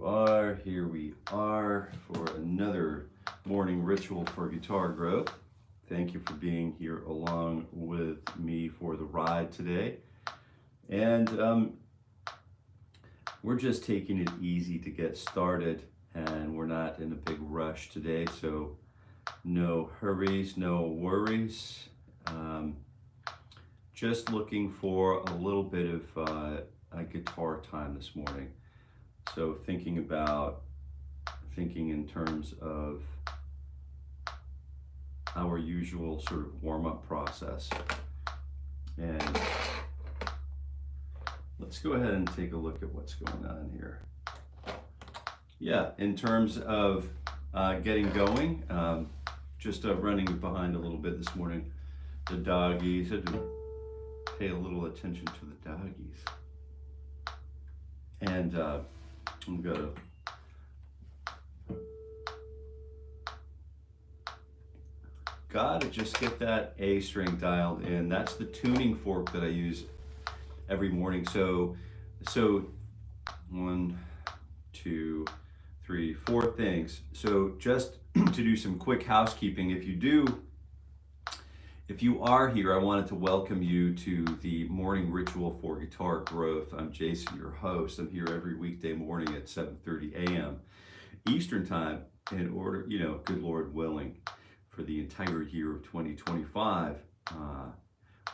you are. Here we are for another morning ritual for guitar growth. Thank you for being here along with me for the ride today. And we're just taking it easy to get started, and we're not in a big rush today, so no hurries, no worries. Just looking for a little bit of a guitar time this morning. So thinking in terms of our usual sort of warm-up process. And let's go ahead and take a look at what's going on here. Yeah, in terms of getting going, just running behind a little bit this morning. The doggies, I had to pay a little attention to the doggies. And I'm gonna gotta just get that A string dialed in. That's the tuning fork that I use every morning. So 1, 2, 3, 4 things. So just to do some quick housekeeping, if you are here, I wanted to welcome you to the morning ritual for guitar growth. I'm Jason, your host. I'm here every weekday morning at 7:30 a.m. Eastern time in order, good Lord willing, for the entire year of 2025.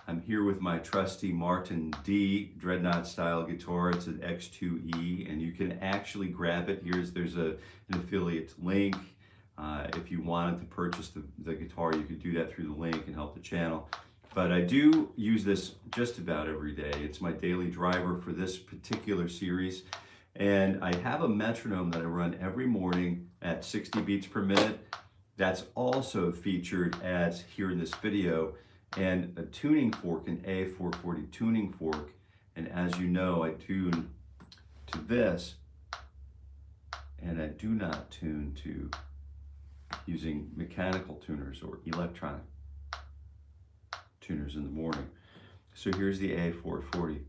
I'm here with my trusty Martin D Dreadnought style guitar. It's an X2E, and you can actually grab it. There's an affiliate link. If you wanted to purchase the guitar, you could do that through the link and help the channel. But I do use this just about every day. It's my daily driver for this particular series. And I have a metronome that I run every morning at 60 beats per minute. That's also featured as here in this video, and a tuning fork, an A440 tuning fork. And as you know, I tune to this, and I do not tune to using mechanical tuners or electronic tuners in the morning. So here's the A440.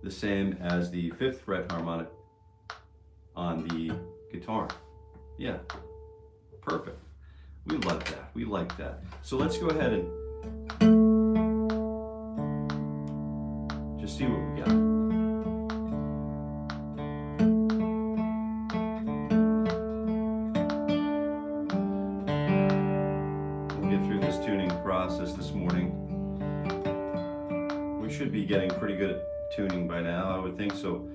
The same as the 5th fret harmonic on the guitar. Yeah, perfect. We love that, we like that. So let's go ahead and just see what we got. This morning. We should be getting pretty good at tuning by now, I would think, so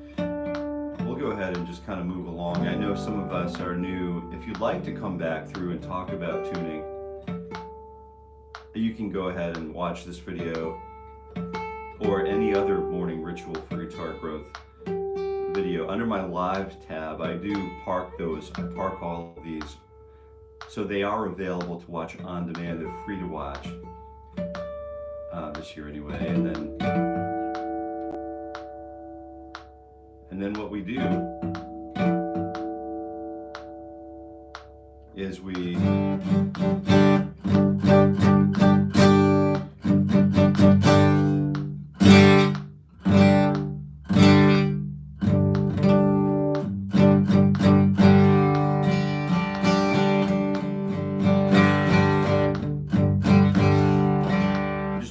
we'll go ahead and just kind of move along. I know some of us are new. If you'd like to come back through and talk about tuning, you can go ahead and watch this video or any other morning ritual for guitar growth video. Under my live tab, I do park those. I park all of these, so they are available to watch on demand. They're free to watch. This year anyway, and then what we do is we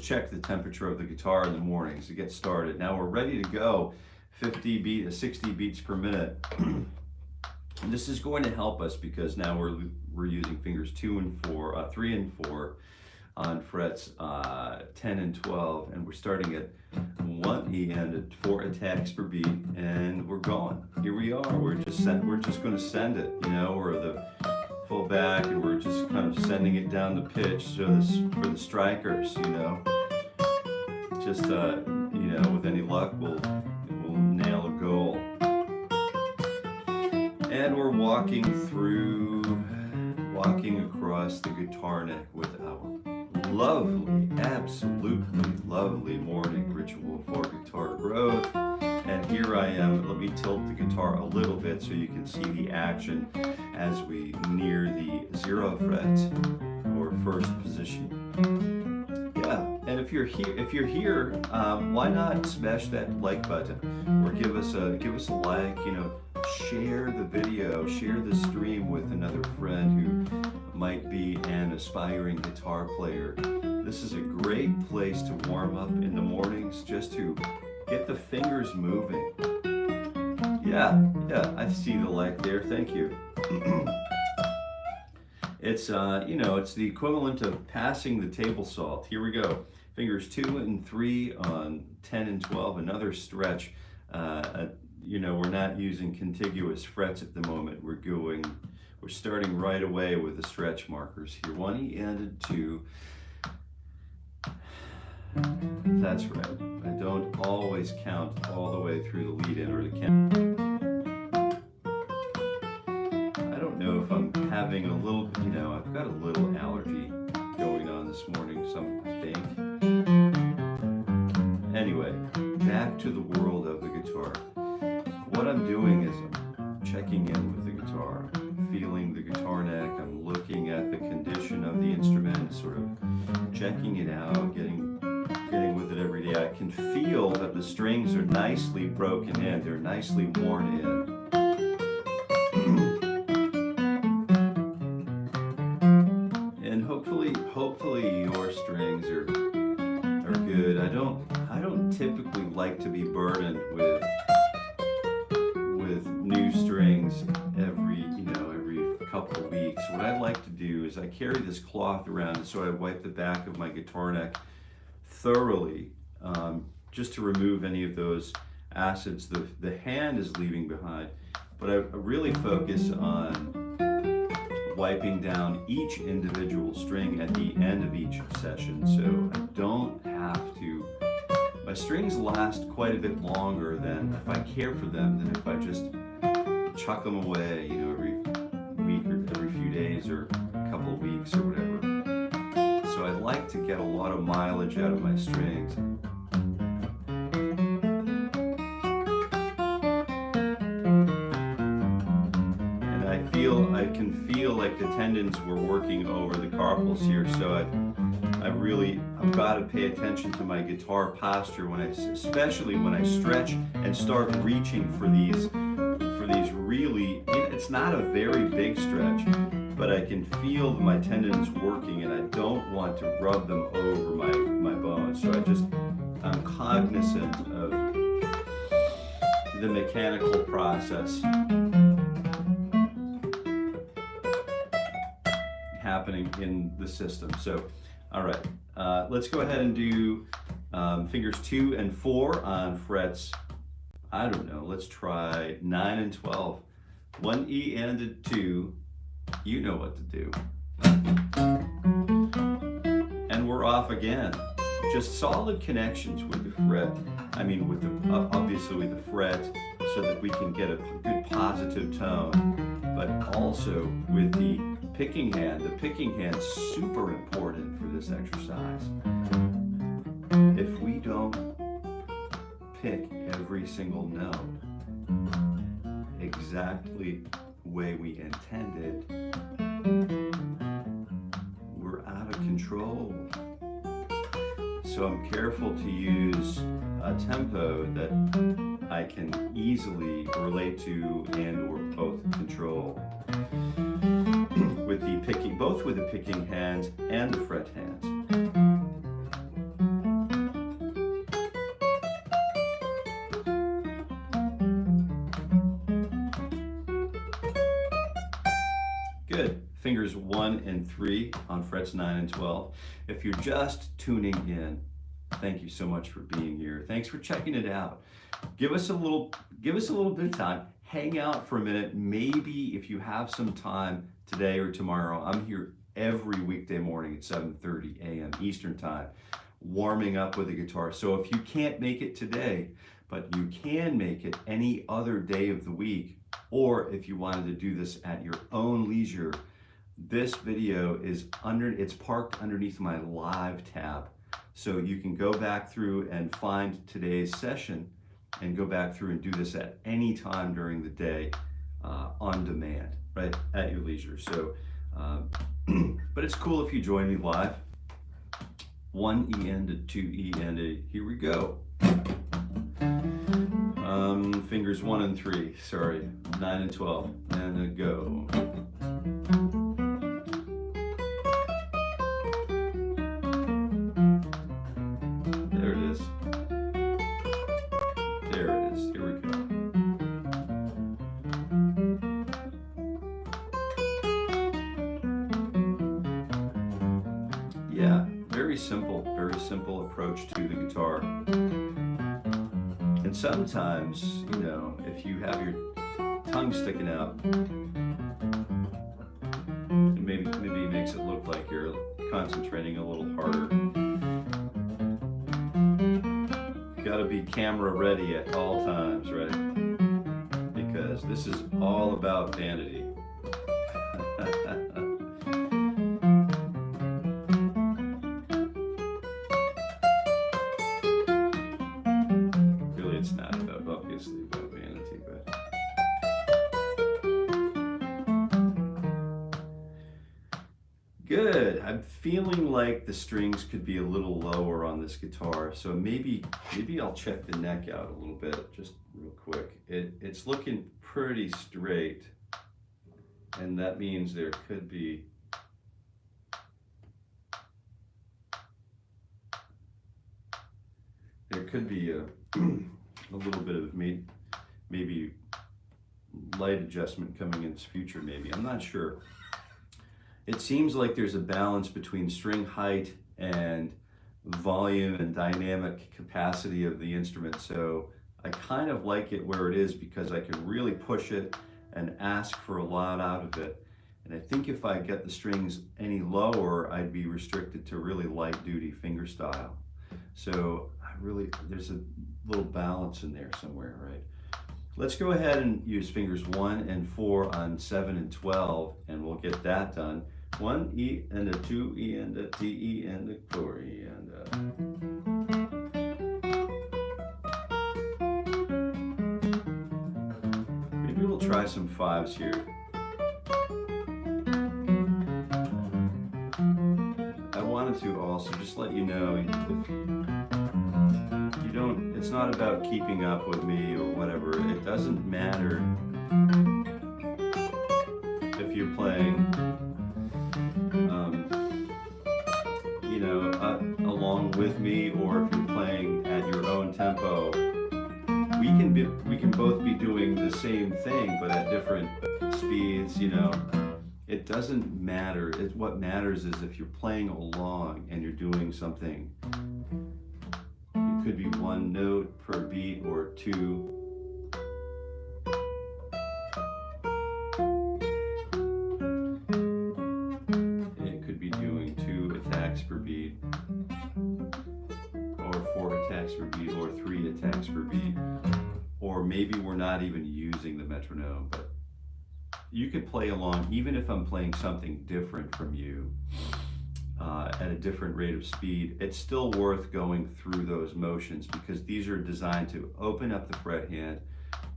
check the temperature of the guitar in the mornings to get started. Now we're ready to go. 60 beats per minute. And this is going to help us because now we're using fingers 3 and 4 on frets 10 and 12, and we're starting at 1 E and at 4 attacks per beat, and we're going. Here we are. We're just going to send it. We're the full back, and we're just kind of sending it down the pitch. So this for the strikers, just with any luck, we'll nail a goal. And we're walking across the guitar neck with our lovely, absolutely lovely morning ritual for guitar growth. And here I am. Let me tilt the guitar a little bit so you can see the action as we near the 0 fret or first position. Yeah, Yeah, and if you're here, why not smash that like button, or give us a like. You know, share the video, share the stream with another friend who might be an aspiring guitar player. This is a great place to warm up in the mornings, just to get the fingers moving. Yeah, I see the like there. Thank you. It's it's the equivalent of passing the table salt. Here we go. Fingers 2 and 3 on 10 and 12. Another stretch. We're not using contiguous frets at the moment. We're starting right away with the stretch markers here. 1 E and 2. That's right. I don't always count all the way through the lead in or the count. I don't know if I'm having a little, I've got a little allergy going on this morning, I think. Anyway, back to the world of the guitar. What I'm doing is I'm checking in with the guitar, feeling the guitar neck. I'm looking at the condition of the instrument, sort of checking it out, getting with it every day. I can feel that the strings are nicely broken in, they're nicely worn in. And hopefully your strings are good. I don't typically like to be burdened with new strings every couple of weeks. What I like to do is I carry this cloth around, so I wipe the back of my guitar neck thoroughly, just to remove any of those acids the hand is leaving behind. But I really focus on wiping down each individual string at the end of each session, so I don't have to. My strings last quite a bit longer than if I care for them than if I just chuck them away, every week or every few days or a couple of weeks or whatever. So I like to get a lot of mileage out of my strings. And I can feel like the tendons were working over the carpals here, so I've got to pay attention to my guitar posture especially when I stretch and start reaching for these really, it's not a very big stretch, but I can feel my tendons working and I don't want to rub them over my bones. So I'm cognizant of the mechanical process happening in the system. So, all right, let's go ahead and do fingers 2 and 4 on frets. I don't know, let's try 9 and 12. 1 E and a 2, you know what to do. And we're off again. Just solid connections with the fret. Obviously with the fret, so that we can get a good positive tone, but also with the picking hand. The picking hand's super important for this exercise. If we don't pick every single note exactly the way we intended, we're out of control. So I'm careful to use a tempo that I can easily relate to and or both control with the picking, both with the picking hands and the fret hands. Good. Fingers 1 and 3 on frets 9 and 12. If you're just tuning in, thank you so much for being here. Thanks for checking it out. Give us a little bit of time. Hang out for a minute. Maybe if you have some time today or tomorrow, I'm here every weekday morning at 7:30 a.m. Eastern Time, warming up with a guitar. So if you can't make it today, but you can make it any other day of the week, or if you wanted to do this at your own leisure, this video is it's parked underneath my live tab. So you can go back through and find today's session and go back through and do this at any time during the day, on demand, right, at your leisure. So, but it's cool if you join me live. 1 E and a 2 E and a, here we go. Fingers 1 and 3, sorry, 9 and 12, and a go. There it is. There it is, here we go. Yeah, very simple approach to the guitar. And sometimes, you know, if you have your tongue sticking out, it maybe makes it look like you're concentrating a little harder. You gotta be camera ready at all times, right? Because this is all about vanity. It's not about, obviously, about vanity, but good. I'm feeling like the strings could be a little lower on this guitar, so maybe I'll check the neck out a little bit, just real quick. It's looking pretty straight, and that means there could be a little bit of maybe light adjustment coming in this future, maybe. I'm not sure. It seems like there's a balance between string height and volume and dynamic capacity of the instrument. So I kind of like it where it is because I can really push it and ask for a lot out of it. And I think if I get the strings any lower, I'd be restricted to really light duty fingerstyle. So there's a little balance in there somewhere, right? Let's go ahead and use fingers 1 and 4 on 7 and 12, and we'll get that done. 1 E and a 2 E and a T E and a 4 E and a. Maybe we'll try some 5s here. I wanted to also just let you know, it's not about keeping up with me or whatever. It doesn't matter if you're playing, you know, along with me, or if you're playing at your own tempo. We can both be doing the same thing, but at different speeds. You know, it doesn't matter. What matters is if you're playing along and you're doing something. Could be 1 note per beat or 2. It could be doing 2 attacks per beat, or 4 attacks per beat, or 3 attacks per beat, or maybe we're not even using the metronome, but you could play along even if I'm playing something different from you. At a different rate of speed. It's still worth going through those motions because these are designed to open up the fret hand,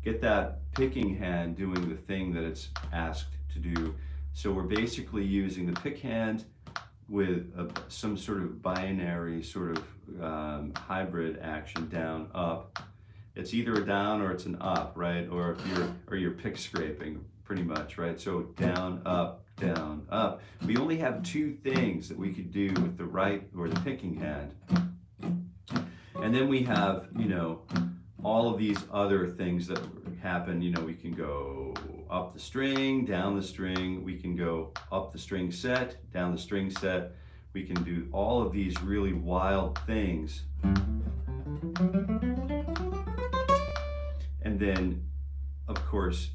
get that picking hand doing the thing that it's asked to do. So we're basically using the pick hand with some sort of binary sort of hybrid action, down, up. It's either a down or it's an up, right? Or if you're pick scraping, pretty much, right? So down, up, down, up. We only have 2 things that we could do with the right or the picking hand. And then we have, you know, all of these other things that happen. You know, we can go up the string, down the string. We can go up the string set, down the string set. We can do all of these really wild things. And then, of course,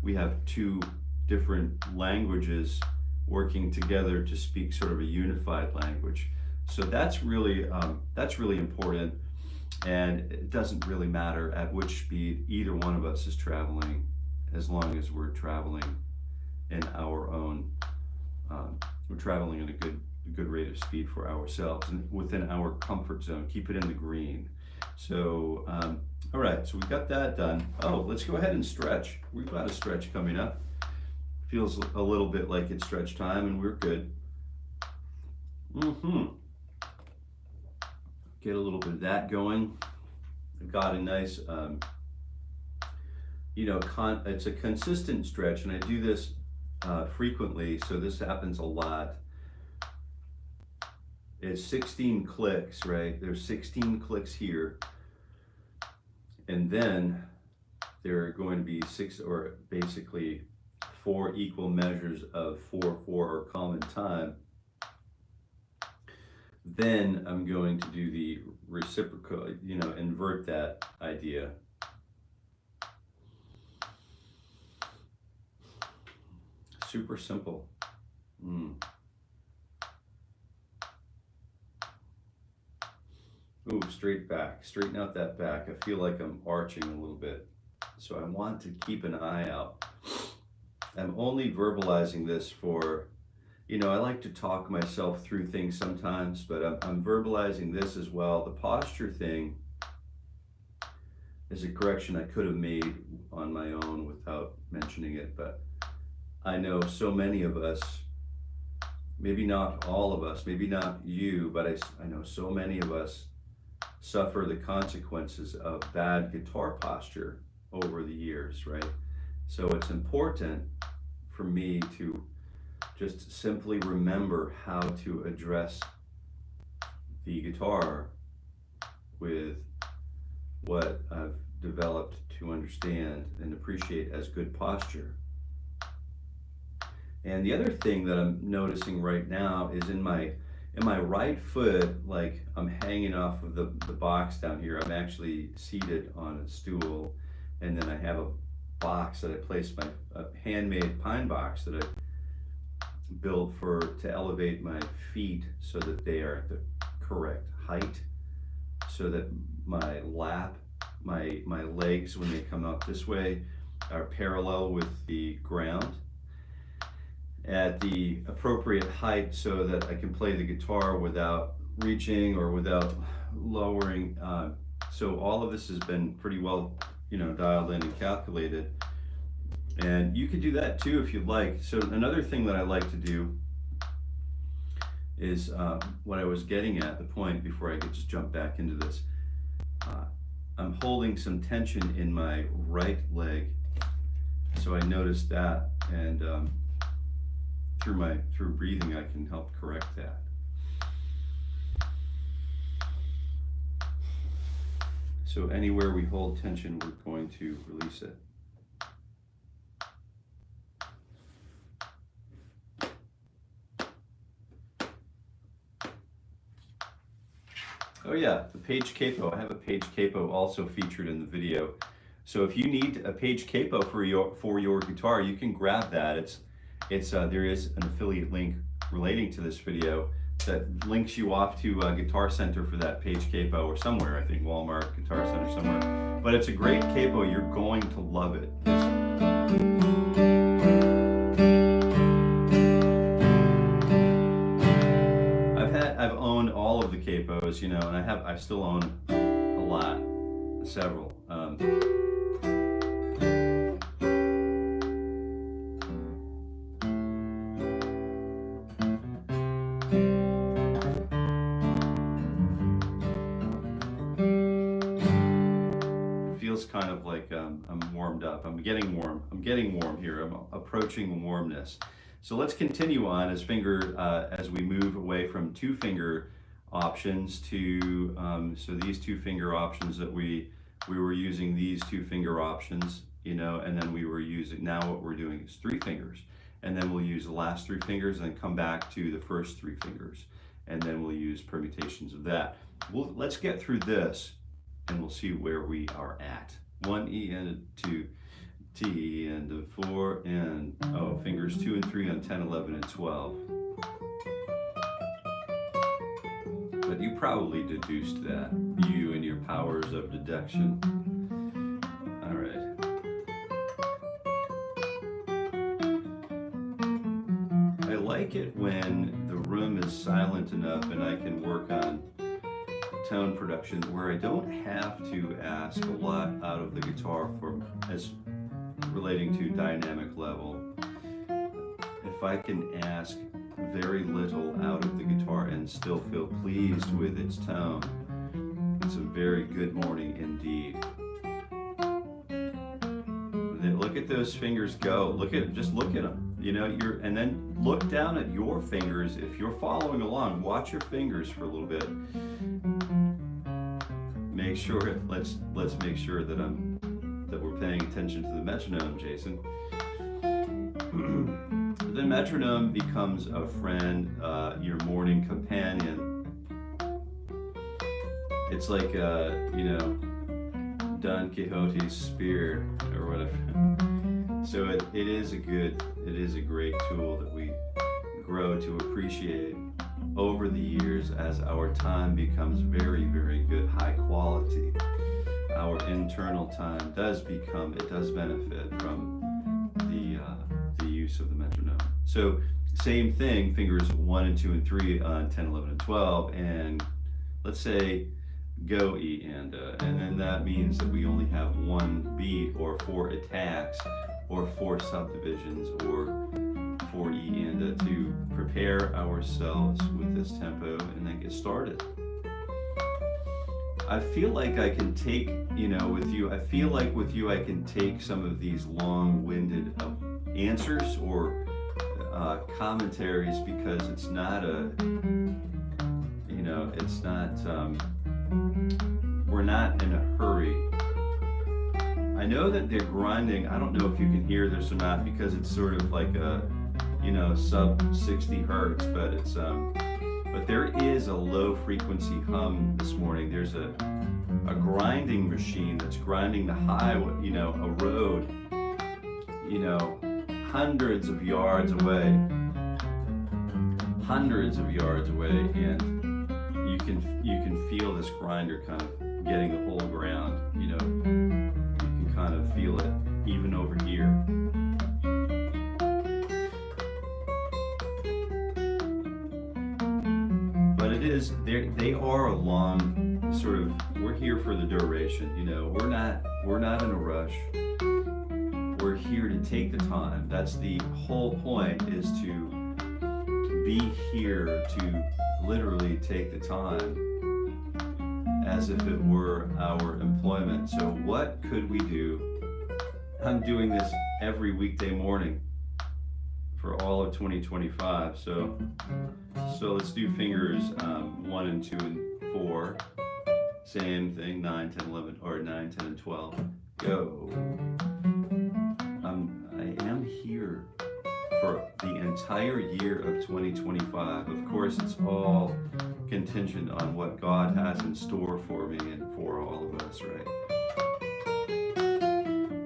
we have 2 different languages working together to speak sort of a unified language. So that's really important, and it doesn't really matter at which speed either one of us is traveling, as long as we're traveling in our own, we're traveling at a good rate of speed for ourselves and within our comfort zone. Keep it in the green. So, all right, so we got that done. Oh, let's go ahead and stretch. We've got a stretch coming up. Feels a little bit like it's stretch time, and we're good. get a little bit of that going. I've got a nice, it's a consistent stretch, and I do this frequently, so this happens a lot. It's 16 clicks, right? There's 16 clicks here, and then there are going to be basically 4 equal measures of 4/4 or common time. Then I'm going to do the reciprocal, invert that idea. Super simple. Ooh, straight back. Straighten out that back. I feel like I'm arching a little bit, so I want to keep an eye out. I'm only verbalizing this for, I like to talk myself through things sometimes, but I'm verbalizing this as well. The posture thing is a correction I could have made on my own without mentioning it, but I know so many of us, maybe not all of us, maybe not you, but I know so many of us suffer the consequences of bad guitar posture over the years, right? So it's important for me to just simply remember how to address the guitar with what I've developed to understand and appreciate as good posture. And the other thing that I'm noticing right now is in my right foot, like I'm hanging off of the box down here. I'm actually seated on a stool, and then I have a box that I place a handmade pine box that I built to elevate my feet so that they are at the correct height, so that my my legs, when they come out this way, are parallel with the ground at the appropriate height, so that I can play the guitar without reaching or without lowering. So all of this has been pretty well, dialed in and calculated. And you could do that too if you'd like. So another thing that I like to do is what I was getting at, the point before I could just jump back into this. I'm holding some tension in my right leg. So I noticed that, and through breathing I can help correct that. So anywhere we hold tension, we're going to release it. Oh yeah, the page capo. I have a page capo also featured in the video. So if you need a page capo for your guitar, you can grab that. There is an affiliate link relating to this video that links you off to Guitar Center for that page capo, or somewhere, I think Walmart, Guitar Center somewhere. But it's a great capo. You're going to love it. I've owned all of the capos, and I still own a lot, several. Feels kind of like I'm warmed up. I'm getting warm here. I'm approaching warmness. So let's continue on as we move away from 2-finger options to so these 2-finger options that we were using, these 2-finger options, and then now what we're doing is 3 fingers, and then we'll use the last 3 fingers and then come back to the first 3 fingers, and then we'll use permutations of that. Let's get through this and we'll see where we are at. 1 E and a 2 T and a 4 and fingers 2 and 3 on 10, 11, and 12. But you probably deduced that, you and your powers of deduction. All right. I like it when the room is silent enough and I can work on tone production where I don't have to ask a lot out of the guitar as relating to dynamic level. If I can ask very little out of the guitar and still feel pleased with its tone, It's a very good morning indeed. Look at those fingers go. Just look at them. You know, and then look down at your fingers. If you're following along, watch your fingers for a little bit. Make sure. Let's make sure that we're paying attention to the metronome, Jason. The metronome becomes a friend, your morning companion. It's like Don Quixote's spear or whatever. So it is a great tool that we grow to appreciate over the years as our time becomes very, very good, high quality. Our internal time does benefit from the use of the metronome. So same thing, fingers 1 and 2 and 3 on 10, 11, and 12, and let's say go E and then that means that we only have 1 beat or 4 attacks or 4 subdivisions or 4 E and to prepare ourselves with this tempo and then get started. I feel like I can take, with you I can take some of these long-winded answers or commentaries because it's not we're not in a hurry. I know that they're grinding. I don't know if you can hear this or not because it's sort of like a, sub 60 hertz, but it's but there is a low frequency hum this morning. There's a grinding machine that's grinding the highway, a road, hundreds of yards away, and you can feel this grinder kind of getting the whole ground. You can kind of feel it even over here. But they are a long sort of. We're here for the duration. We're not in a rush. We're here to take the time. That's the whole point, is to be here to literally take the time as if it were our employment. So what could we do? I'm doing this every weekday morning for all of 2025. So let's do fingers 1 and 2 and 4. Same thing, 9, 10, 11, or 9, 10, and 12. Go. I am here for the entire year of 2025. Of course, it's all contingent on what God has in store for me and for all of us, right?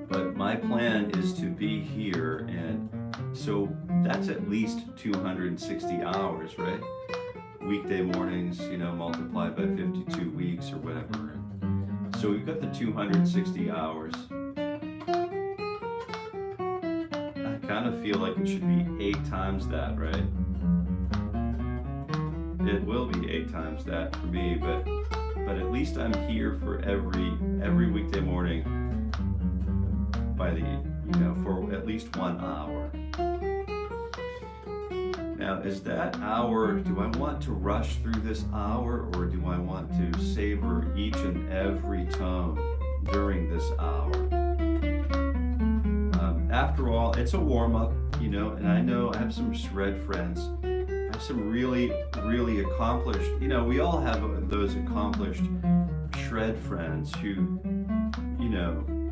But my plan is to be here, and so that's at least 260 hours, right? Weekday mornings, multiplied by 52 weeks or whatever. So we've got the 260 hours. I kind of feel like it should be 8 times that, right? It will be 8 times that for me, but at least I'm here for every weekday morning by for at least 1 hour. Now, is that hour, do I want to rush through this hour, or do I want to savor each and every tone during this hour? After all, it's a warm-up, and I know I have some shred friends. I have some really, really accomplished, we all have those accomplished shred friends who,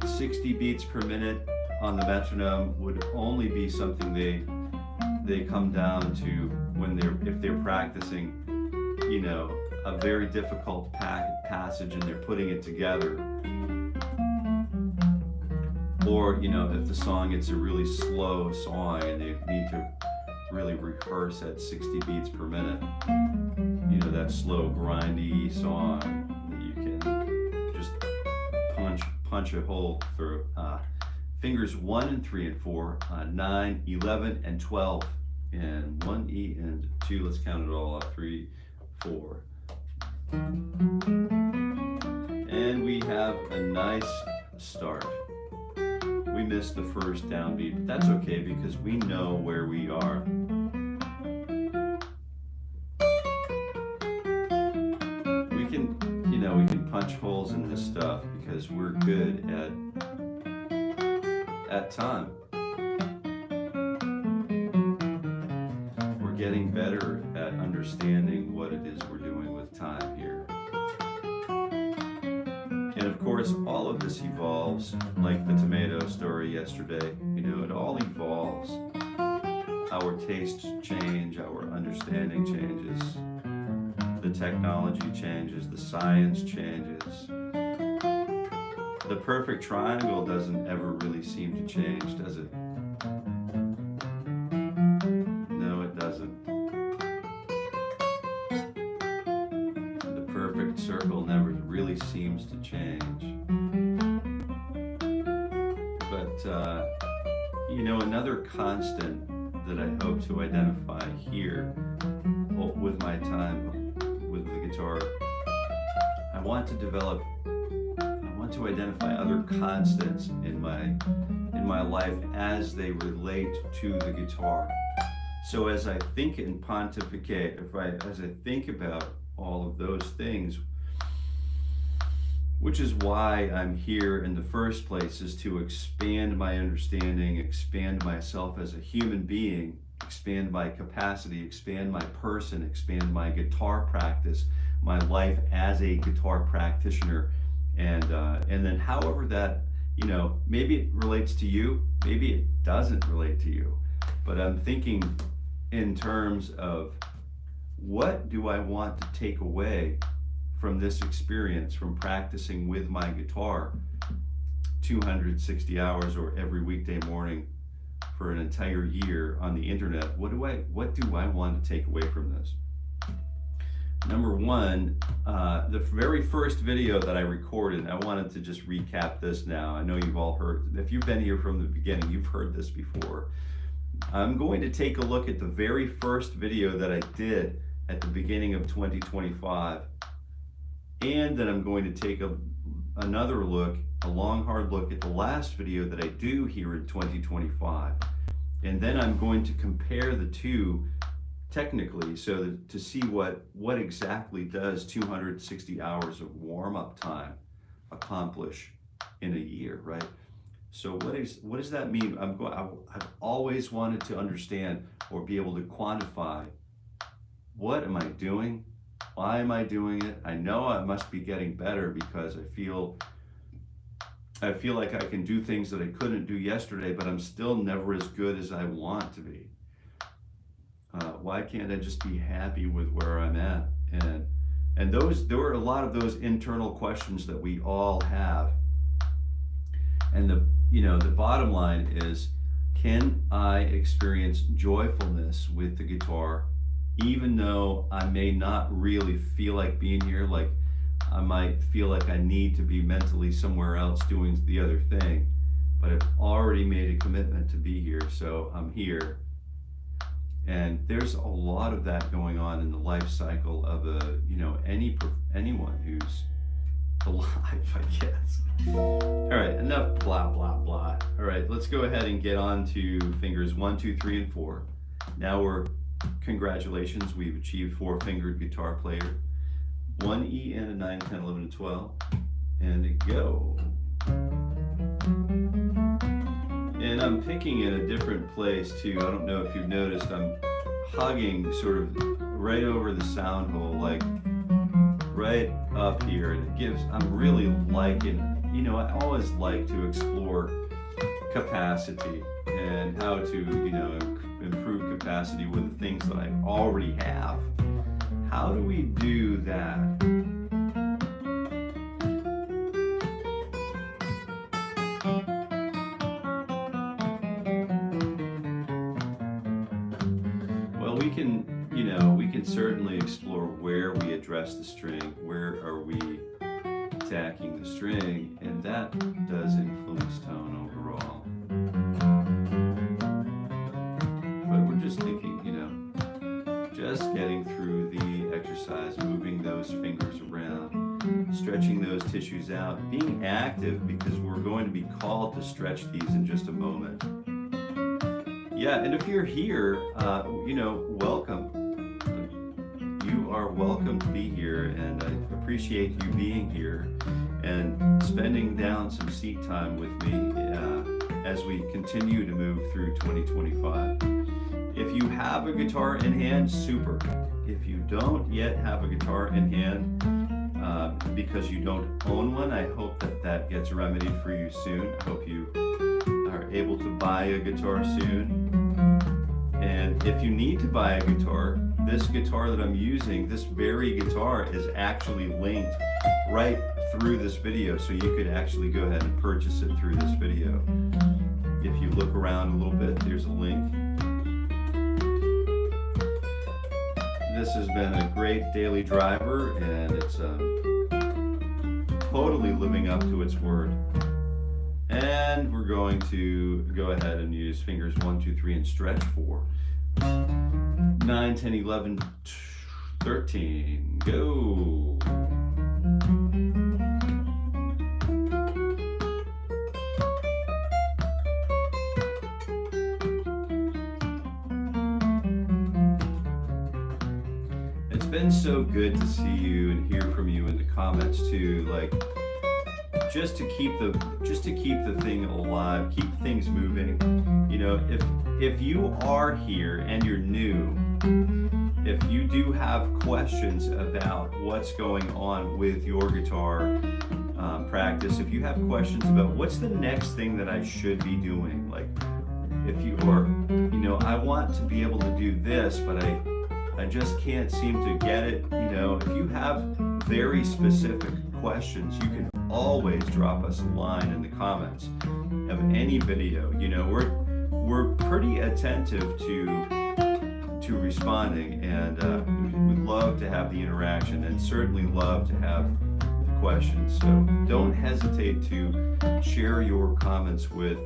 60 beats per minute on the metronome would only be something they come down to if they're practicing, a very difficult passage and they're putting it together. Or, if the song, it's a really slow song and they need to really rehearse at 60 beats per minute. That slow, grindy song that you can just punch a hole through. Fingers 1 and 3 and 4, 9, 11, and 12. And 1 E and 2, let's count it all up, 3, 4. And we have a nice start. We missed the first downbeat, but that's okay because we know where we are. We can punch punch holes in this stuff because we're good at time. We're getting better at understanding what it is we're doing with time here. And of course, all of this evolves, like the tomato story yesterday. You know, it all evolves. Our tastes change, our understanding changes, the technology changes, the science changes. The perfect triangle doesn't ever really seem to change, does it? No, it doesn't. The perfect circle never really seems to change. But, you know, another constant that I hope to identify here with my time with the guitar, I want to identify other constants in my life as they relate to the guitar. So as I think and pontificate, as I think about all of those things, which is why I'm here in the first place, is to expand my understanding, expand myself as a human being, expand my capacity, expand my person, expand my guitar practice, my life as a guitar practitioner, and then however that, you know, maybe it relates to you, maybe it doesn't relate to you, but I'm thinking in terms of what do I want to take away from this experience, from practicing with my guitar 260 hours or every weekday morning for an entire year on the internet. What do I want to take away from this? Number one, the very first video that I recorded, I wanted to just recap this now. I know you've all heard, if you've been here from the beginning, you've heard this before. I'm going to take a look at the very first video that I did at the beginning of 2025. And then I'm going to take another look, a long hard look at the last video that I do here in 2025. And then I'm going to compare the two technically, so that, to see what exactly does 260 hours of warm-up time accomplish in a year, right? So what does that mean? I've always wanted to understand or be able to quantify, what am I doing? Why am I doing it? I know I must be getting better because I feel like I can do things that I couldn't do yesterday, but I'm still never as good as I want to be. Why can't I just be happy with where I'm at? And there were a lot of those internal questions that we all have. And the bottom line is, can I experience joyfulness with the guitar, even though I may not really feel like being here? Like I might feel like I need to be mentally somewhere else doing the other thing, but I've already made a commitment to be here, so I'm here. And there's a lot of that going on in the life cycle of anyone who's alive, I guess. All right, enough blah, blah, blah. All right, let's go ahead and get on to fingers 1, 2, 3, and 4. Now congratulations, we've achieved 4-fingered guitar player. 1 E and a 9, 10, 11, and 12. And a go. And I'm picking in a different place too. I don't know if you've noticed, I'm hugging sort of right over the sound hole, like right up here. And I'm really liking, I always like to explore capacity and how to, improve capacity with the things that I already have. How do we do that? Well, we can certainly explore where we address the string, where are we attacking the string, and that does influence tone overall. But we're just thinking, just getting through the exercise, moving those fingers around, stretching those tissues out, being active, because we're going to be called to stretch these in just a moment. Yeah, and if you're here, welcome. You are welcome to be here, and I appreciate you being here and spending down some seat time with me as we continue to move through 2025. If you have a guitar in hand, super. If you don't yet have a guitar in hand, because you don't own one, I hope that that gets remedied for you soon. I hope you are able to buy a guitar soon. And if you need to buy a guitar, this guitar that I'm using, this very guitar, is actually linked right through this video, so you could actually go ahead and purchase it through this video. If you look around a little bit, there's a link. This has been a great daily driver, and it's totally living up to its word. And we're going to go ahead and use fingers 1, 2, 3 and stretch for 9, 10, 11, 13. Go. It's been so good to see you and hear from you in the comments too. Like, just to keep the thing alive, keep things moving. You know, if you are here and you're new, if you do have questions about what's going on with your guitar practice, if you have questions about what's the next thing that I should be doing, like if you are, you know, I want to be able to do this, but I just can't seem to get it. You know, if you have very specific questions, you can always drop us a line in the comments of any video. You know, we're pretty attentive to responding, and we love to have the interaction, and certainly love to have the questions. So don't hesitate to share your comments with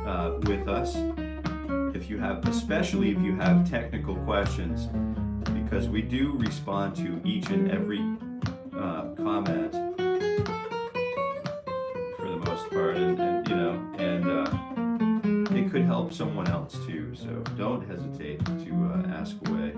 us if you have, especially if you have technical questions, because we do respond to each and every comment for the most part, and you know, and it could help someone else too. So don't hesitate to ask away.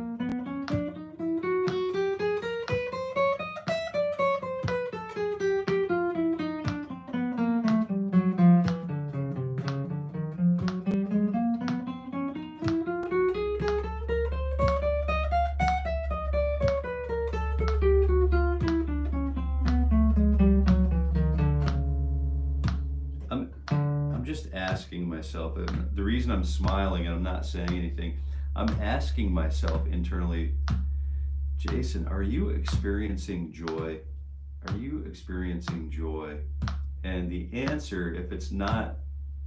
Asking myself, and the reason I'm smiling and I'm not saying anything, I'm asking myself internally, Jason, are you experiencing joy? Are you experiencing joy? And the answer, if it's not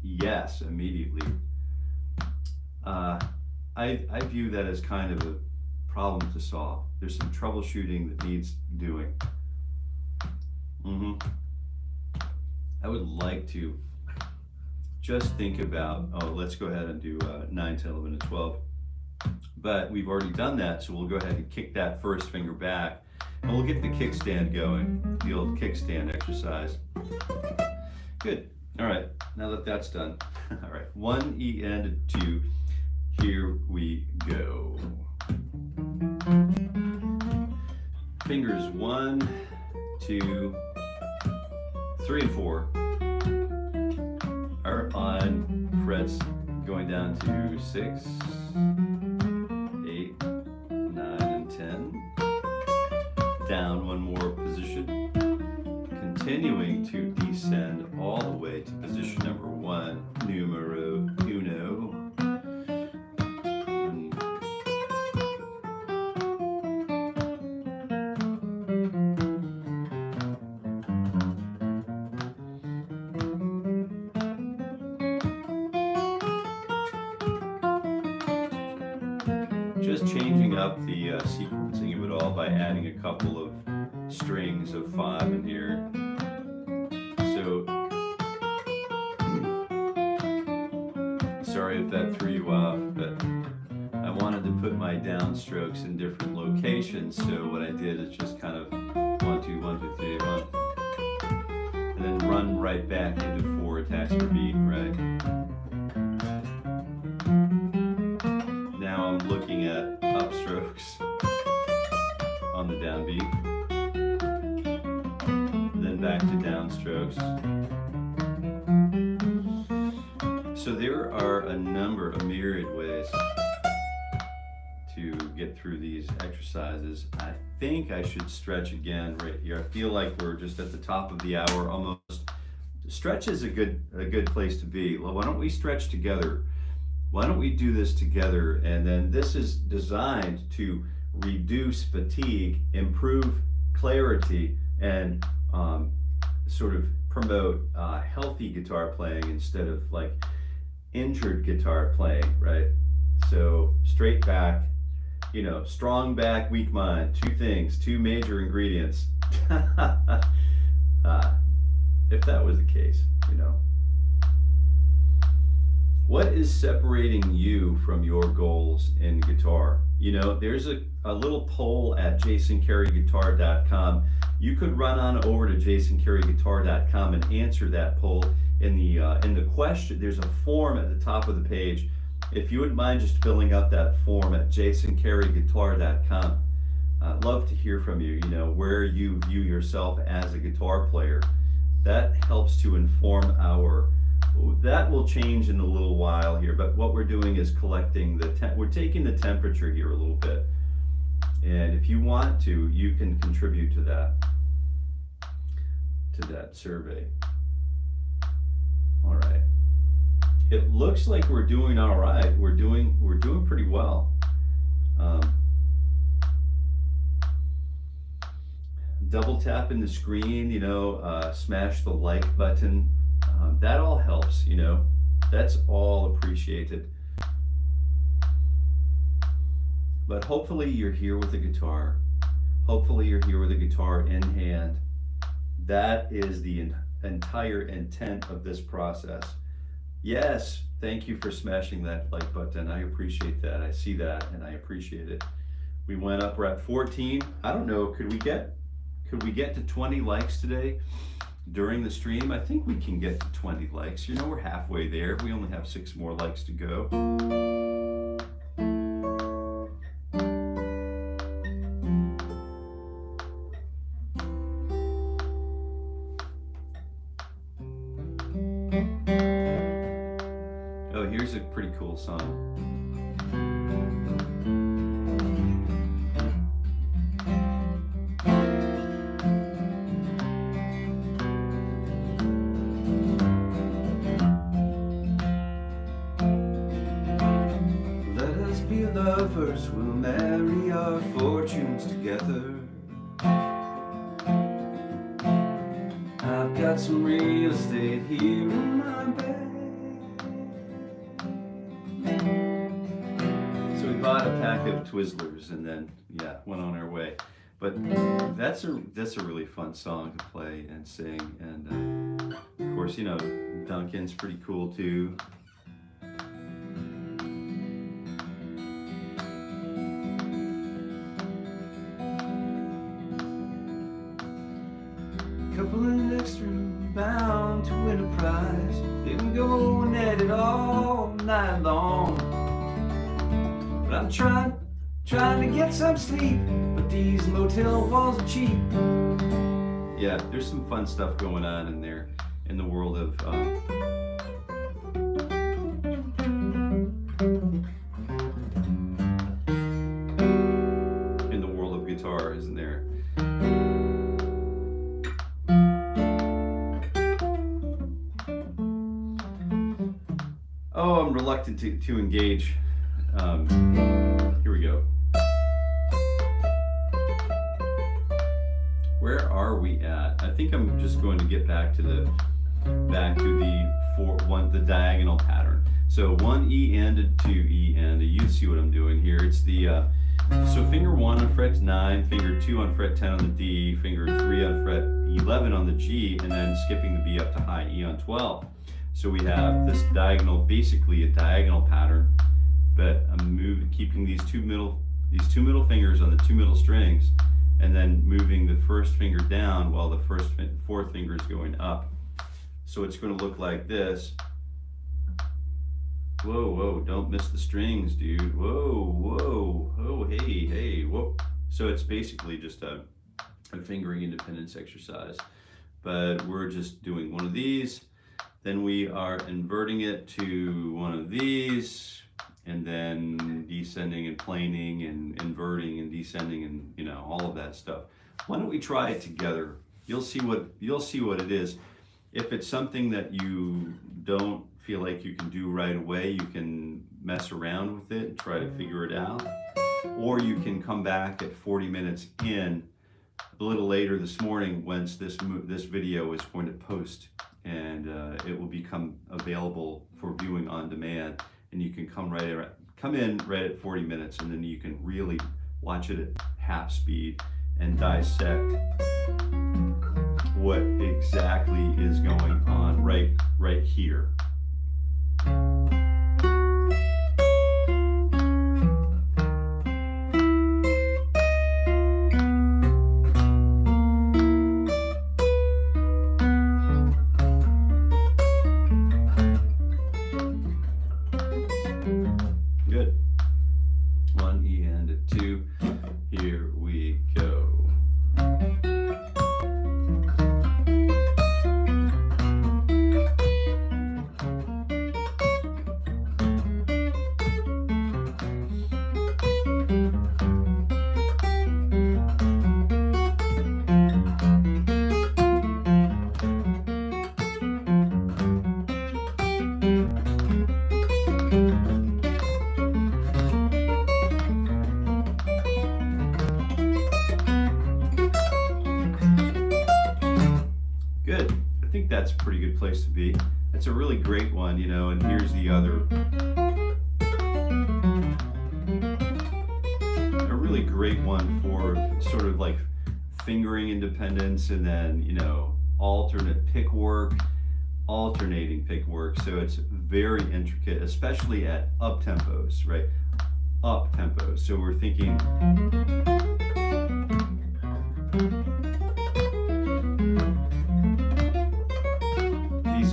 yes immediately, I view that as kind of a problem to solve. There's some troubleshooting that needs doing. I would like to just think about, oh, let's go ahead and do 9, 10, 11, and 12. But we've already done that, so we'll go ahead and kick that first finger back, and we'll get the kickstand going, the old kickstand exercise. Good. All right, now that that's done, all right, 1 E and 2, here we go. Fingers 1, 2, 3, and 4. Are on frets going down to 6, 8, 9, and 10. Down one more position. Continuing to descend all the way to position number 1, numero uno. Just changing up the sequencing of it all by adding a couple of strings of 5 in here. So, sorry if that threw you off, but I wanted to put my downstrokes in different locations, so what I did is just kind of 1, 2, 1, 2, 3, 1, and then run right back into 4 attacks per beat, right? Now I'm looking at upstrokes downstrokes. So there are a myriad ways to get through these exercises. I think I should stretch again right here. I feel like we're just at the top of the hour almost. Stretch is a good place to be. Well, why don't we stretch together? Why don't we do this together? And then this is designed to reduce fatigue, improve clarity, and sort of promote healthy guitar playing instead of like injured guitar playing, right? So straight back, you know, strong back, weak mind, two things, two major ingredients. If that was the case, you know. What is separating you from your goals in guitar? You know, there's a little poll at jasoncareyguitar.com. You could run on over to jasoncareyguitar.com and answer that poll in the question. There's a form at the top of the page. If you wouldn't mind just filling out that form at jasoncareyguitar.com. I'd love to hear from you, you know, where you view yourself as a guitar player. That helps to inform that will change in a little while here, but what we're doing is collecting we're taking the temperature here a little bit. And if you want to, you can contribute to that survey. All right. It looks like we're doing all right. We're doing pretty well. Double tapping the screen, you know, smash the like button. That all helps, you know. That's all appreciated. But hopefully you're here with a guitar. Hopefully you're here with a guitar in hand. That is the entire intent of this process. Yes, thank you for smashing that like button. I appreciate that. I see that and I appreciate it. We went up, we're at 14. I don't know, could we get to 20 likes today during the stream? I think we can get to 20 likes. You know, we're halfway there. We only have 6 more likes to go. Oh, here's a pretty cool song. Lovers will marry our fortunes together. I've got some real estate here in my bed. So we bought a pack of Twizzlers and then, yeah, went on our way. But that's a really fun song to play and sing. And of course, you know, Duncan's pretty cool too. Couple in the next room, bound to win a prize. Didn't go at it all night long. But I'm trying to get some sleep. But these motel walls are cheap. Yeah, there's some fun stuff going on in there in the world of guitar, isn't there? Oh, I'm reluctant to engage. Here we go. Where are we at? I think I'm just going to get back to the diagonal pattern. So 1 E ended, 2 E ended. You see what I'm doing here. It's the so finger 1 on fret 9, finger 2 on fret 10 on the D, finger 3 on fret 11 on the G, and then skipping the B up to high E on 12. So we have this diagonal, basically a diagonal pattern, but I'm keeping these two middle fingers on the 2 middle strings, and then moving the first finger down while the fourth finger is going up. So it's going to look like this. Whoa, whoa, don't miss the strings, dude. Whoa, whoa, oh, hey, hey, whoa. So it's basically just a fingering independence exercise. but we're just doing one of these. Then we are inverting it to one of these, and then descending and planing and inverting and descending and, you know, all of that stuff. Why don't we try it together? You'll see what it is. If it's something that you don't feel like you can do right away, you can mess around with it, try to figure it out. Or you can come back at 40 minutes in a little later this morning once this video is going to post, and it will become available for viewing on demand, and you can come in right at 40 minutes, and then you can really watch it at half speed and dissect what exactly is going on right here. Good. 1 E and a 2. Here we go. Good. I think that's a pretty good place to be. It's a really great one, you know, and here's the other. A really great one for sort of like fingering independence, and then, you know, alternate pick work, alternating pick work. So it's very intricate, especially at up tempos, right? Up tempos. So we're thinking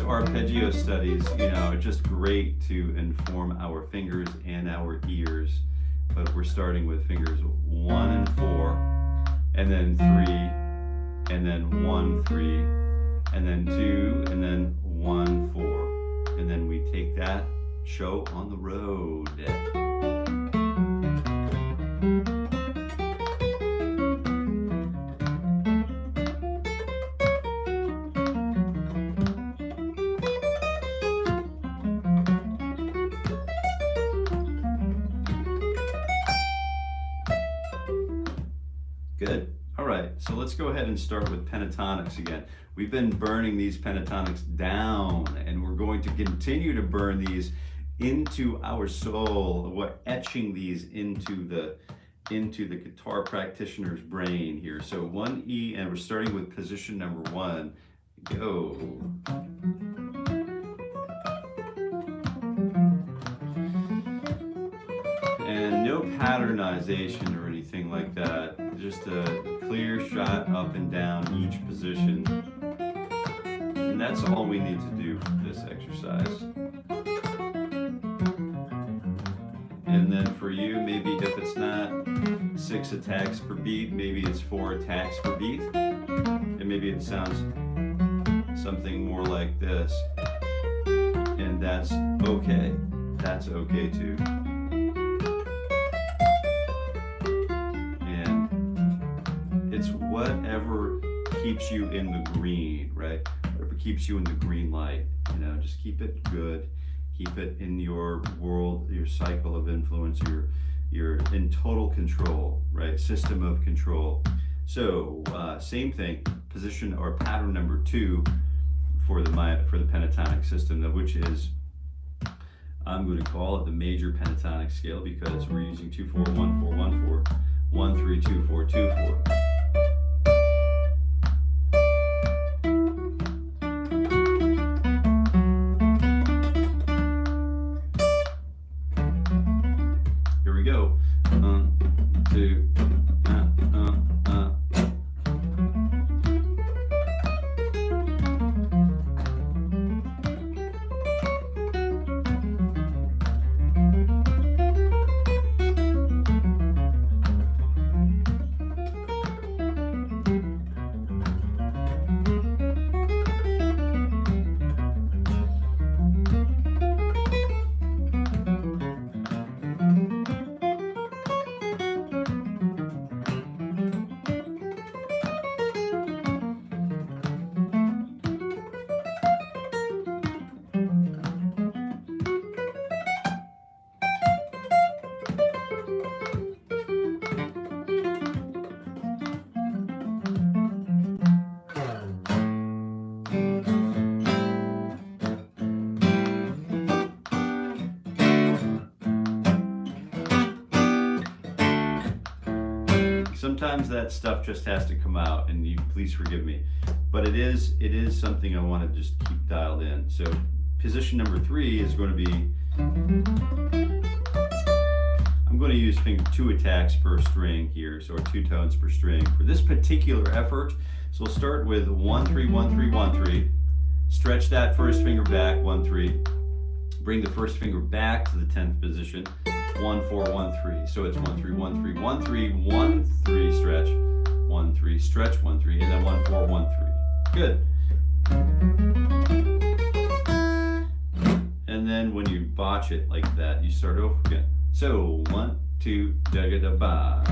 Arpeggio studies, you know, are just great to inform our fingers and our ears. But we're starting with fingers 1 and 4, and then 3, and then 1, 3, and then 2, and then 1, 4. And then we take that show on the road. Good. All right, so let's go ahead and start with pentatonics again. We've been burning these pentatonics down, and we're going to continue to burn these into our soul. We're etching these into the guitar practitioner's brain here. So 1 E, and we're starting with position number 1. Go. And no patternization or anything like that. Just a clear shot up and down each position. And that's all we need to do for this exercise. And then for you, maybe if it's not 6 attacks per beat, maybe it's 4 attacks per beat. And maybe it sounds something more like this. And that's okay. That's okay too. It's whatever keeps you in the green, right? Whatever keeps you in the green light, you know, just keep it good. Keep it in your world, your cycle of influence. You're in total control, right? System of control. So same thing, position or pattern number 2 for the pentatonic system, which is, I'm going to call it the major pentatonic scale because we're using 2/4, 1/4, 1/4, 1/3, 2/4, 2/4. Go. 2. sometimes that stuff just has to come out, and you please forgive me. But it is something I want to just keep dialed in. So position number 3 is going to be, I'm going to use 2 attacks per string here, so 2 tones per string for this particular effort. So we'll start with 1 3 1 3 1 3. Stretch that first finger back, 1 3. Bring the first finger back to the 10th position, 1 4 1 3. So it's 1 3 1 3 1 3 1 3 stretch, 1 3 stretch, 1 3, and then 1 4 1 3. Good. And then when you botch it like that, you start over again. So 1 2 da ga da ba.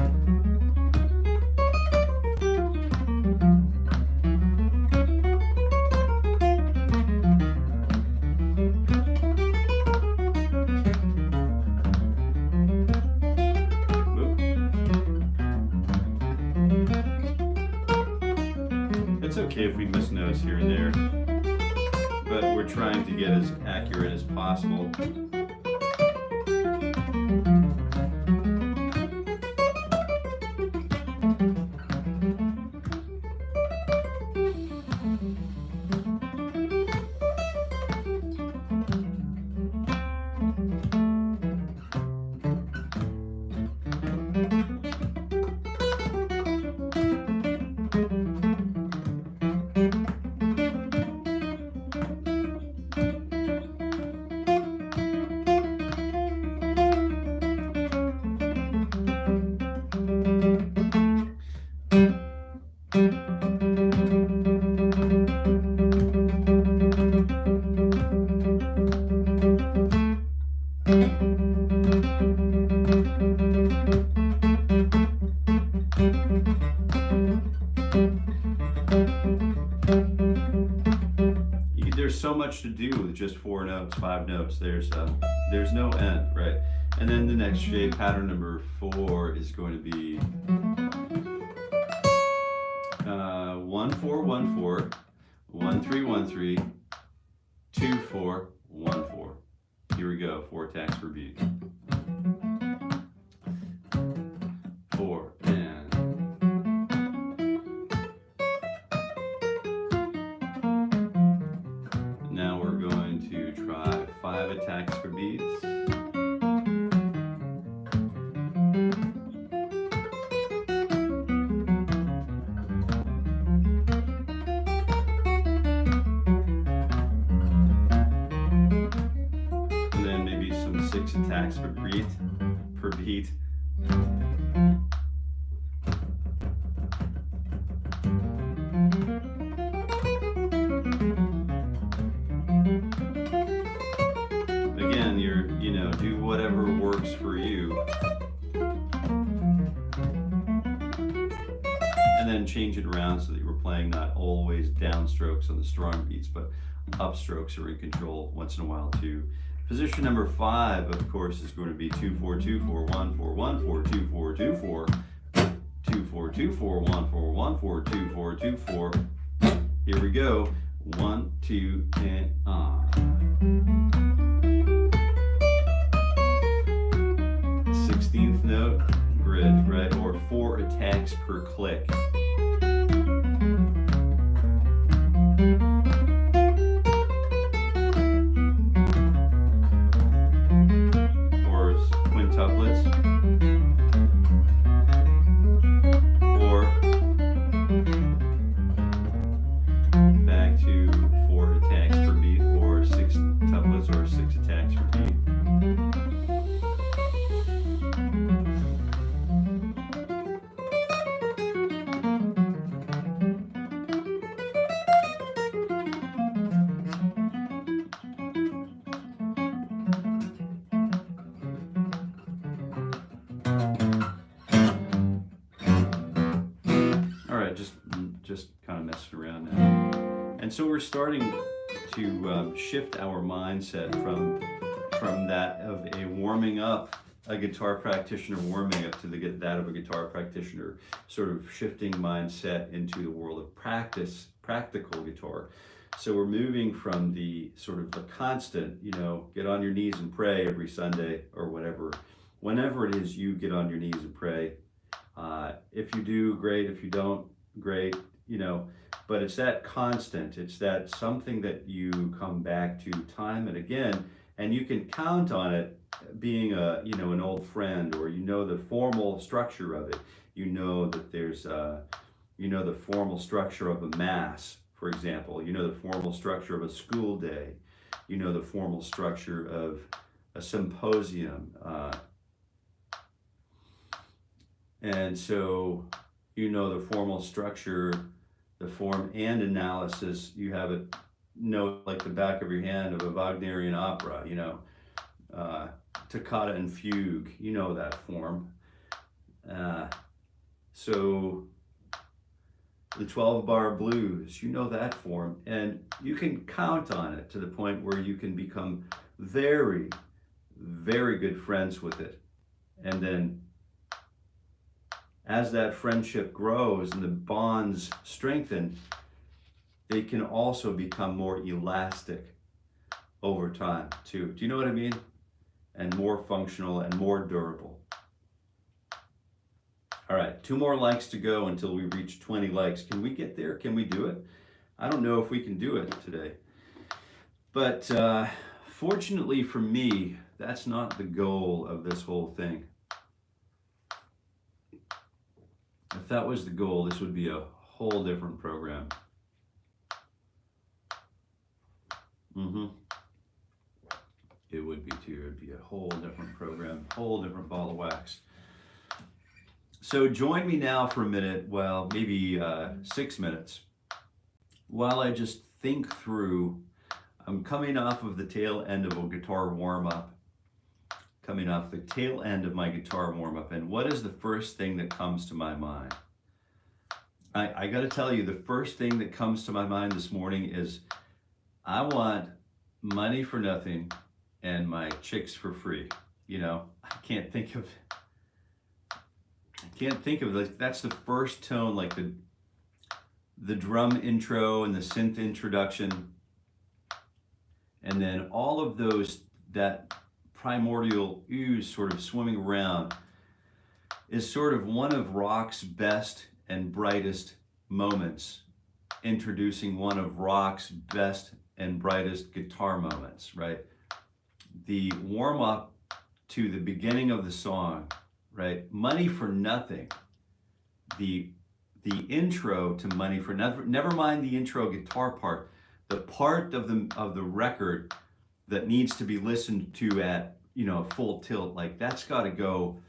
It's okay if we miss notes here and there, but we're trying to get as accurate as possible. There's so much to do with just 4 notes, 5 notes. There's no end, right? And then the next shape, pattern number 4, is going to be 1 4 1 4, 1 3 1 3, 2 4 1 4. Here we go, 4 attacks per beat. 4 and now we're going to try 5 attacks per beat. And then maybe some 6 attacks per beat. Again, do whatever works for you. And then change it around so that you're playing not always downstrokes on the strong beats, but upstrokes are in control once in a while too. Position number 5, of course, is going to be 2 4 2 4 1 4 1 4 2 4 2 4 2 4 2 4 1 4 1 4 2 4 2 4. Here we go. 1 2 and on. 16th note grid, right? Or 4 attacks per click. Or quintuplets. Or back to 4 attacks per beat, or 6 tuplets, or 6 attacks per beat. Just kind of messing around now. And so we're starting to shift our mindset from that of a warming up, a guitar practitioner warming up, to that of a guitar practitioner sort of shifting mindset into the world of practical guitar. So we're moving from the sort of the constant, get on your knees and pray every Sunday or whatever. Whenever it is you get on your knees and pray, If you do, great. If you don't, great. But it's that constant. It's that something that you come back to time and again, and you can count on it being an old friend, or the formal structure of it. That there's the formal structure of a mass, for example. The formal structure of a school day. The formal structure of a symposium. And so, the formal structure, the form and analysis, you have it like the back of your hand of a Wagnerian opera, toccata and fugue, that form. So the 12-bar blues, that form, and you can count on it to the point where you can become very, very good friends with it. And then as that friendship grows and the bonds strengthen, they can also become more elastic over time too. Do you know what I mean? And more functional and more durable. All right, 2 more likes to go until we reach 20 likes. Can we get there? Can we do it? I don't know if we can do it today. But fortunately for me, that's not the goal of this whole thing. If that was the goal, this would be a whole different program. It would be too. It would be a whole different program, whole different ball of wax. So join me now for a minute, well, maybe 6 minutes, while I just think through. I'm coming off of the tail end of a guitar warm-up, coming off the tail end of my guitar warm-up, and what is the first thing that comes to my mind? I got to tell you, the first thing that comes to my mind this morning is I want money for nothing and my chicks for free. I can't think of like, that's the first tone, like the drum intro and the synth introduction, and then all of those, that primordial ooze sort of swimming around, is sort of one of rock's best and brightest moments, introducing one of rock's best and brightest guitar moments, right? The warm up to the beginning of the song, right? Money for Nothing. The intro to Money for Nothing. Never mind the intro guitar part. The part of the record that needs to be listened to at full tilt, like that's got to go.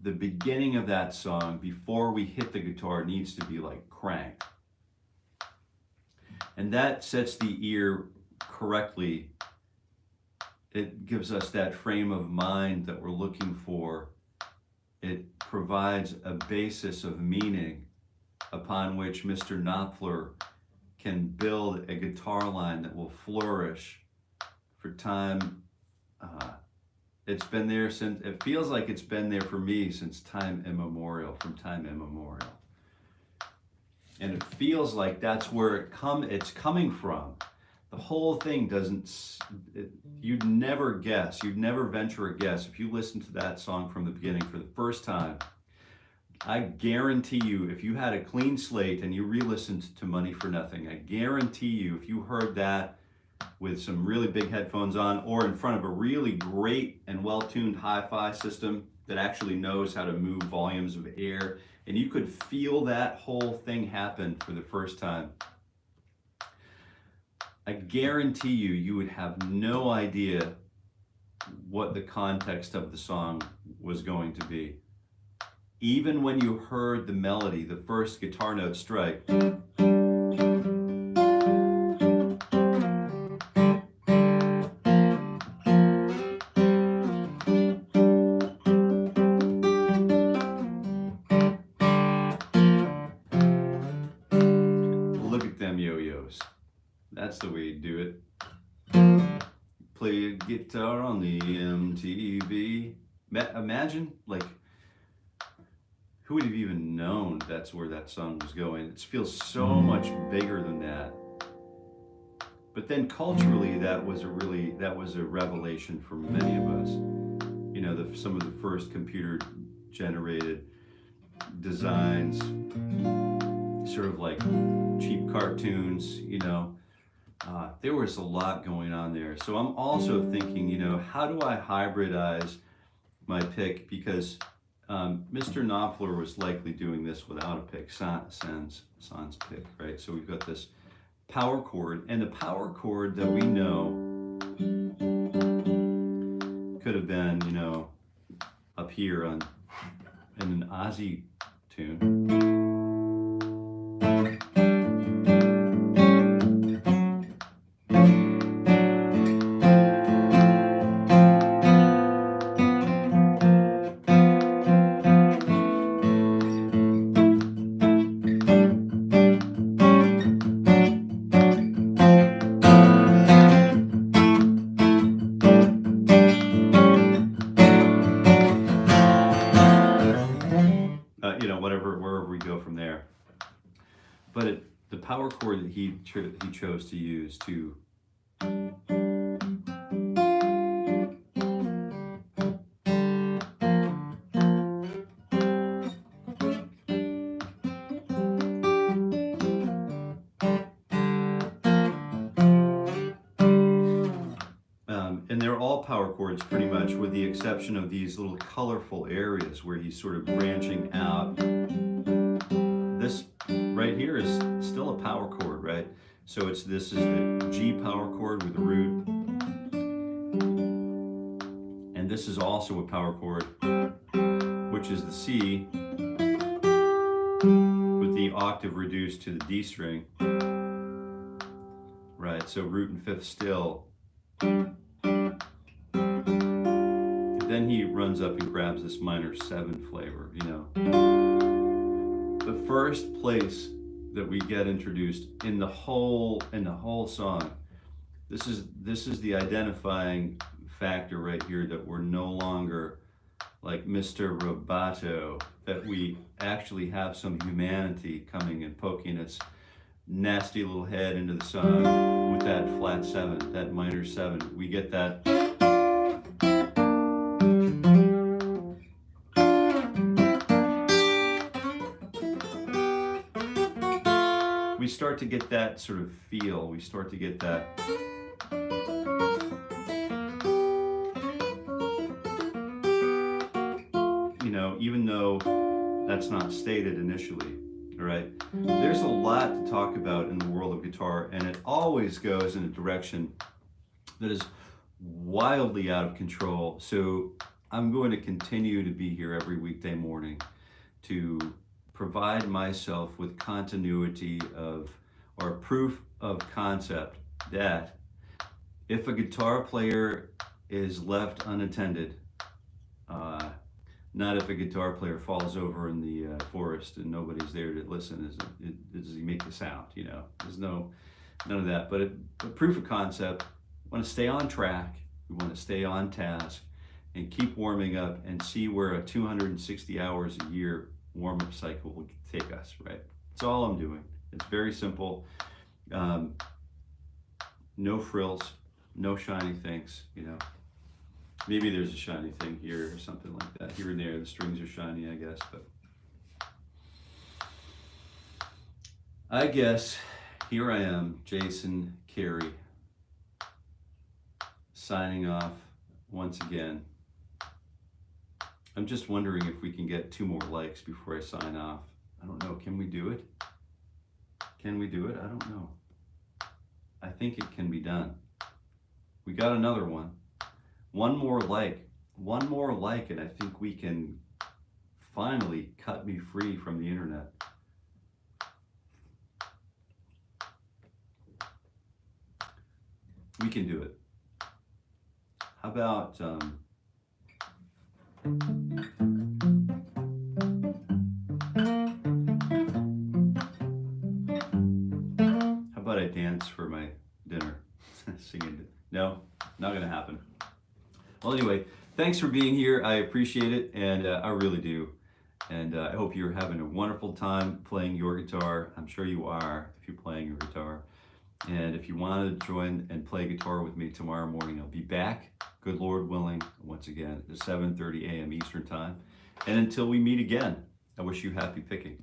The beginning of that song, before we hit the guitar, needs to be like cranked, and that sets the ear correctly. It gives us that frame of mind that we're looking for. It provides a basis of meaning upon which Mr. Knopfler can build a guitar line that will flourish for time. It's been there since, it feels like it's been there for me since time immemorial, from time immemorial. And it feels like that's where it's coming from. The whole thing you'd never guess, you'd never venture a guess. If you listen to that song from the beginning for the first time, I guarantee you, if you had a clean slate and you re-listened to Money for Nothing, I guarantee you, if you heard that with some really big headphones on, or in front of a really great and well-tuned hi-fi system that actually knows how to move volumes of air, and you could feel that whole thing happen for the first time, I guarantee you would have no idea what the context of the song was going to be. Even when you heard the melody, the first guitar note strike, look at them yo-yos. That's the way you do it. Play a guitar on the MTV. Imagine, like, who would have even known that's where that song was going? It feels so much bigger than that. But then culturally, that was a revelation for many of us. Some of the first computer-generated designs, sort of like cheap cartoons, you know. There was a lot going on there. So I'm also thinking, you know, how do I hybridize my pick? Because Mr. Knopfler was likely doing this without a pick, sans pick, right? So we've got this power chord, and the power chord that we know could have been, you know, up here in an Ozzy tune. You know, wherever we go from there. But the power chord that he chose to use to and they're all power chords pretty much, with the exception of these little colorful areas where he's sort of branching out. This right here is still a power chord, right? So this is the G power chord with the root. And this is also a power chord, which is the C with the octave reduced to the D string. Right, so root and fifth still. Then he runs up and grabs this minor 7 flavor, you know. The first place that we get introduced in the whole song, this is the identifying factor right here, that we're no longer like Mr. Roboto, that we actually have some humanity coming and poking its nasty little head into the song with that flat 7, that minor 7. We get that. We start to get that sort of feel. We start to get that. You know, even though that's not stated initially, right? There's a lot to talk about in the world of guitar, and it always goes in a direction that is wildly out of control. So I'm going to continue to be here every weekday morning to provide myself with continuity of, or proof of concept, that if a guitar player is left unattended, not if a guitar player falls over in the forest and nobody's there to listen, does he make the sound, you know? There's none of that. But proof of concept, we want to stay on track, we want to stay on task, and keep warming up and see where a 260 hours a year warm-up cycle will take us, right? That's all I'm doing. It's very simple. No frills, no shiny things, you know. Maybe there's a shiny thing here or something like that. Here and there, the strings are shiny, I guess, but I guess here I am, Jason Carey, signing off once again. I'm just wondering if we can get 2 more likes before I sign off. I don't know, can we do it? Can we do it? I don't know. I think it can be done. We got another one. One more like, and I think we can finally cut me free from the internet. We can do it. How about, how about I dance for my dinner? Singing. No, not gonna happen. Well, anyway, thanks for being here. I appreciate it, and I really do. And I hope you're having a wonderful time playing your guitar. I'm sure you are if you're playing your guitar. And if you want to join and play guitar with me tomorrow morning, I'll be back, good Lord willing, once again at 7:30 a.m. Eastern Time. And until we meet again, I wish you happy picking.